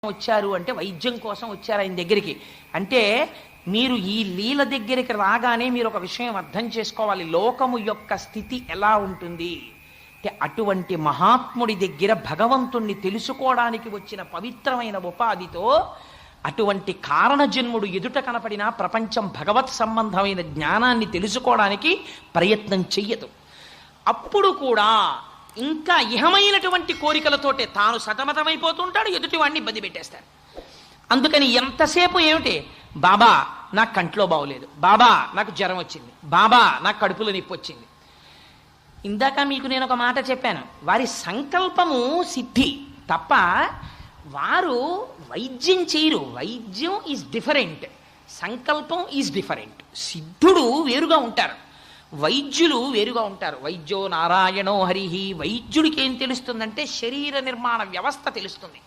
వచ్చారు అంటే వైద్యం కోసం వచ్చారు ఆయన దగ్గరికి. అంటే మీరు ఈ లీల దగ్గరికి రాగానే మీరు ఒక విషయం అర్థం చేసుకోవాలి, లోకము యొక్క స్థితి ఎలా ఉంటుంది అంటే అటువంటి మహాత్ముడి దగ్గర భగవంతుణ్ణి తెలుసుకోవడానికి వచ్చిన పవిత్రమైన ఉపాధితో అటువంటి కారణజన్ముడు ఎదుట కనపడిన ప్రపంచం భగవత్ సంబంధమైన జ్ఞానాన్ని తెలుసుకోవడానికి ప్రయత్నం చెయ్యదు. అప్పుడు కూడా ఇంకా ఇహమైనటువంటి కోరికలతోటే తాను సతమతమైపోతుంటాడు, ఎదుటివాడిని ఇబ్బంది పెట్టేస్తాడు. అందుకని ఎంతసేపు ఏమిటి, బాబా నాకు కంట్లో బాగోలేదు, బాబా నాకు జ్వరం వచ్చింది, బాబా నాకు కడుపులో నొప్పి వచ్చింది. ఇందాక మీకు నేను ఒక మాట చెప్పాను, వారి సంకల్పము సిద్ధి తప్ప వారు వైద్యం చేయరు. వైద్యం ఈజ్ డిఫరెంట్, సంకల్పం ఈజ్ డిఫరెంట్. సిద్ధుడు వేరుగా ఉంటారు, వైద్యులు వేరుగా ఉంటారు. వైద్యో నారాయణో హరిహి. వైద్యుడికి ఏం తెలుస్తుందంటే శరీర నిర్మాణ వ్యవస్థ తెలుస్తుంది.